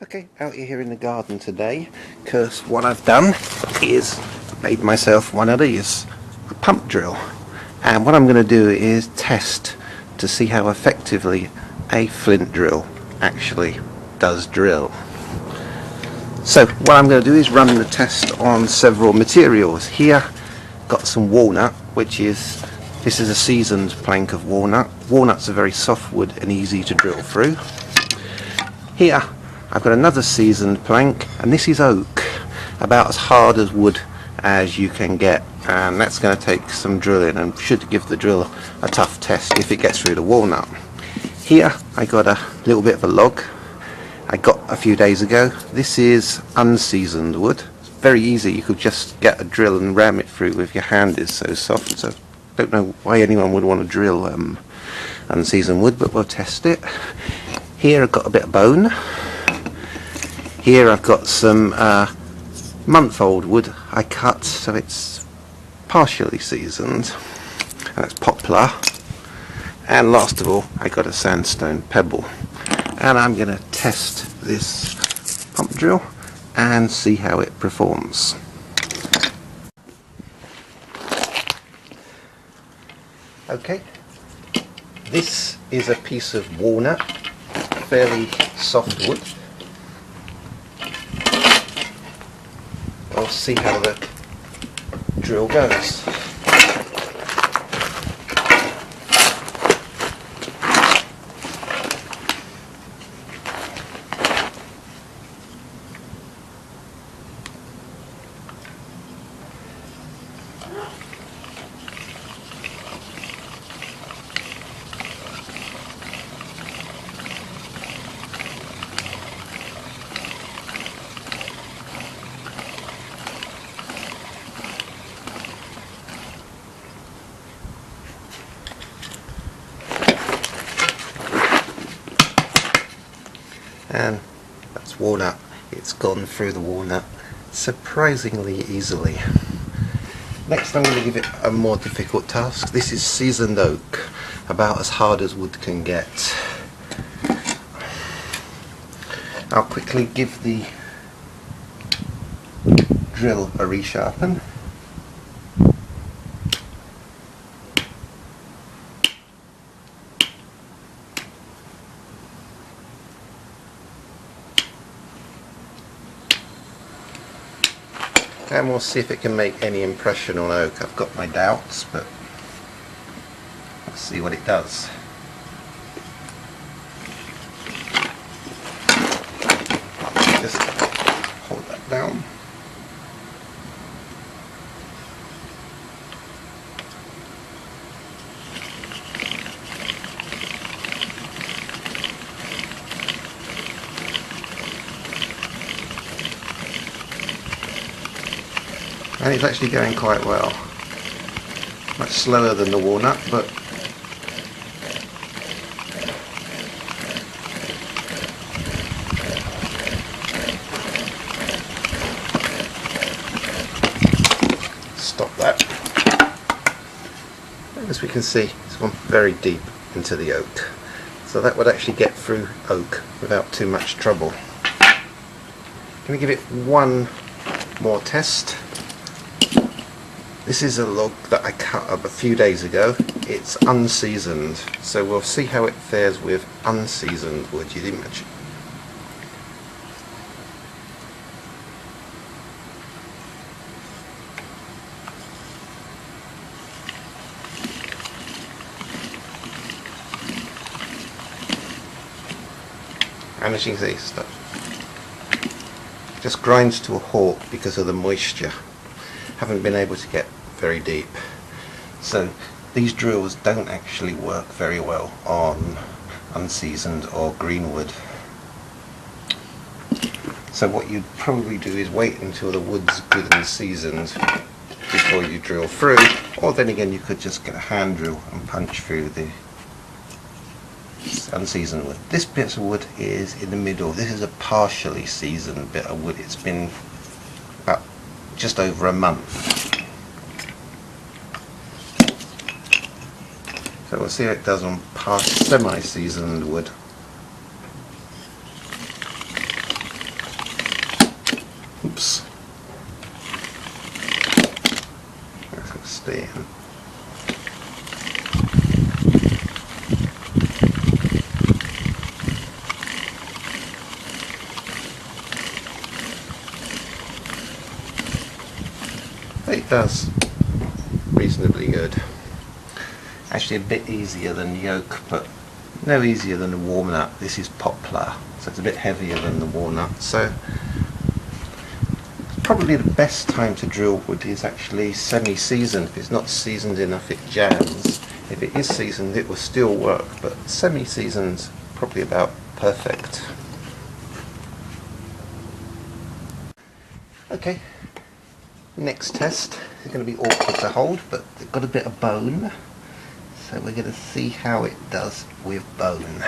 Okay, out here in the garden today, because what I've done is made myself one of these, a pump drill. And what I'm going to do is test to see how effectively a flint drill actually does drill. So what I'm going to do is run the test on several materials. Here, got some walnut, this is a seasoned plank of walnut. Walnuts are very soft wood and easy to drill through. Here, I've got another seasoned plank, and this is oak, about as hard as wood as you can get, and that's going to take some drilling and should give the drill a tough test if it gets through the walnut. Here I got a little bit of a log I got a few days ago. This is unseasoned wood. It's very easy, you could just get a drill and ram it through with your hand, is so soft, so I don't know why anyone would want to drill unseasoned wood, but we'll test it. Here I've got a bit of bone. Here I've got some month-old wood I cut, so it's partially seasoned. And that's poplar. And last of all, I got a sandstone pebble. And I'm going to test this pump drill and see how it performs. Okay, this is a piece of walnut, fairly soft wood. I'll see how the drill goes. And that's walnut. It's gone through the walnut surprisingly easily. Next I'm going to give it a more difficult task. This is seasoned oak, about as hard as wood can get. I'll quickly give the drill a resharpen. And we'll see if it can make any impression on oak. I've got my doubts, but let's see what it does. Just hold that down. And it's actually going quite well. Much slower than the walnut, but stop that. As we can see, it's gone very deep into the oak. So that would actually get through oak without too much trouble. Can we give it one more test? This is a log that I cut up a few days ago. It's unseasoned, so we'll see how it fares with unseasoned wood. You'd imagine. And as you can see, stuff just grinds to a halt because of the moisture. Haven't been able to get very deep, so these drills don't actually work very well on unseasoned or green wood. So what you'd probably do is wait until the wood's good and seasoned before you drill through, or then again you could just get a hand drill and punch through the unseasoned wood. This bit of wood is in the middle. This is a partially seasoned bit of wood. It's been about just over a month. So we'll see how it does on semi-seasoned wood. Oops. That's going to stay in. It does reasonably good. Actually a bit easier than yolk, but no easier than the walnut. This is poplar, so it's a bit heavier than the walnut. So probably the best time to drill wood is actually semi-seasoned. If it's not seasoned enough, it jams. If it is seasoned, it will still work, but semi-seasoned probably about perfect. Okay. Next test is going to be awkward to hold, but it's got a bit of bone, so we're going to see how it does with bone.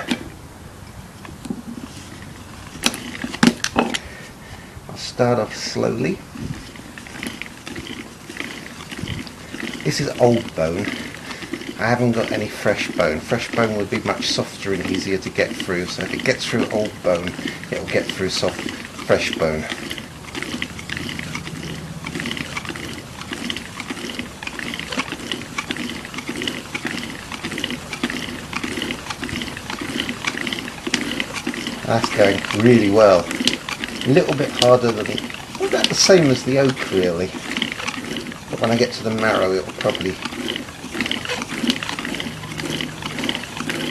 I'll start off slowly. This is old bone. I haven't got any fresh bone. Fresh bone would be much softer and easier to get through, so if it gets through old bone, it will get through soft, fresh bone. That's going really well. A little bit harder than, about the same as the oak really. But when I get to the marrow it will probably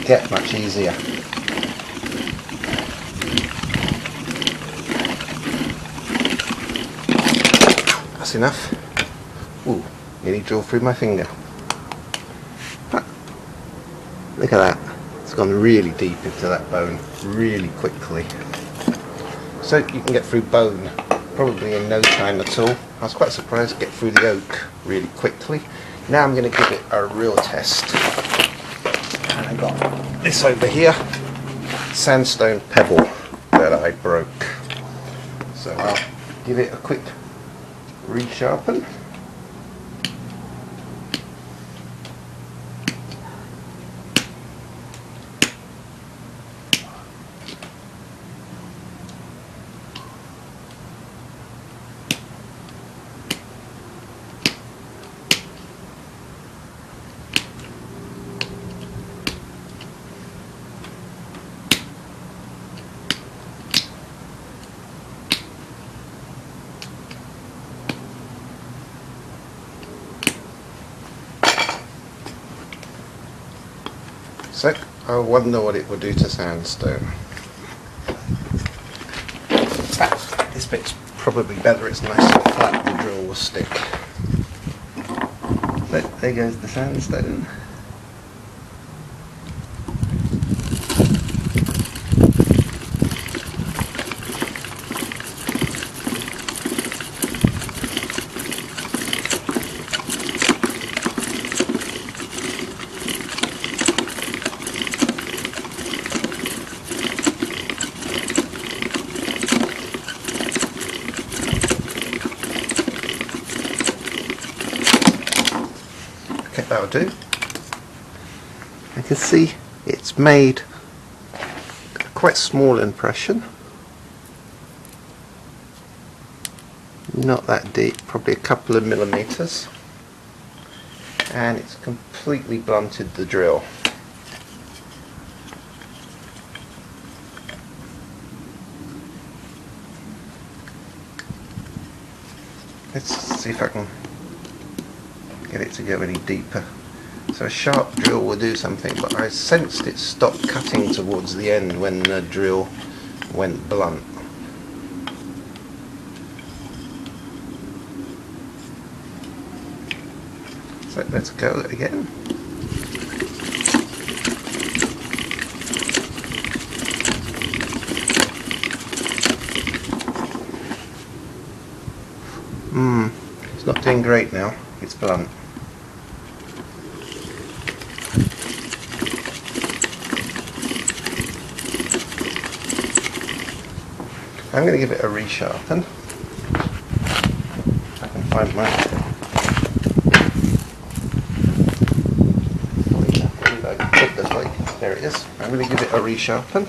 get much easier. That's enough. Ooh, nearly drilled through my finger. Look at that. It's gone really deep into that bone really quickly. So you can get through bone probably in no time at all. I was quite surprised to get through the oak really quickly. Now I'm going to give it a real test. And I got this over here, sandstone pebble that I broke. So I'll give it a quick resharpen. So I wonder what it will do to sandstone. This bit's probably better, it's nice and flat, the drill will stick. But there goes the sandstone. That'll do. I can see it's made a quite small impression. Not that deep, probably a couple of millimeters. And it's completely blunted the drill. Let's see if I can get it to go any deeper. So a sharp drill will do something, but I sensed it stopped cutting towards the end when the drill went blunt. So let's go again. It's not doing great now. It's blunt. I'm going to give it a resharpen. I can find my there it is. I'm going to give it a resharpen.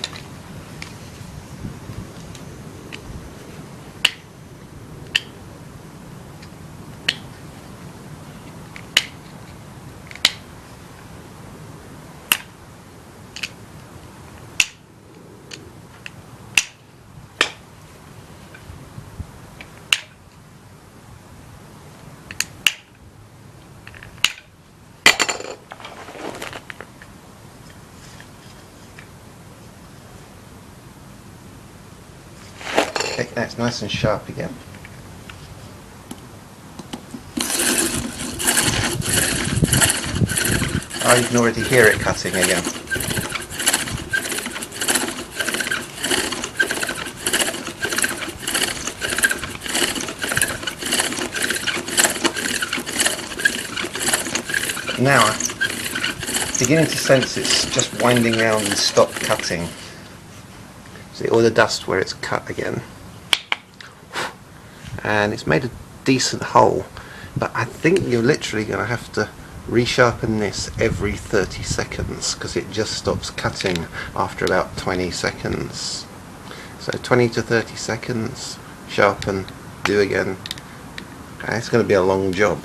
Okay, that's nice and sharp again. Oh, you can already hear it cutting again. Now I'm beginning to sense it's just winding round and stop cutting. See all the dust where it's cut again. And it's made a decent hole, but I think you're literally going to have to resharpen this every 30 seconds because it just stops cutting after about 20 seconds. So 20 to 30 seconds, sharpen, do again. And it's going to be a long job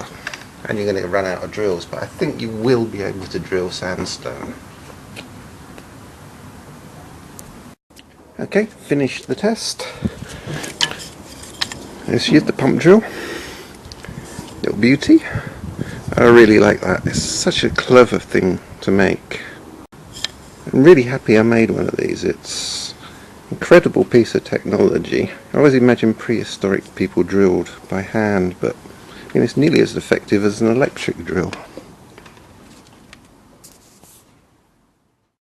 and you're going to run out of drills, but I think you will be able to drill sandstone. Okay, finished the test. Let's use the pump drill. Little beauty. I really like that. It's such a clever thing to make. I'm really happy I made one of these. It's an incredible piece of technology. I always imagined prehistoric people drilled by hand, but it's nearly as effective as an electric drill.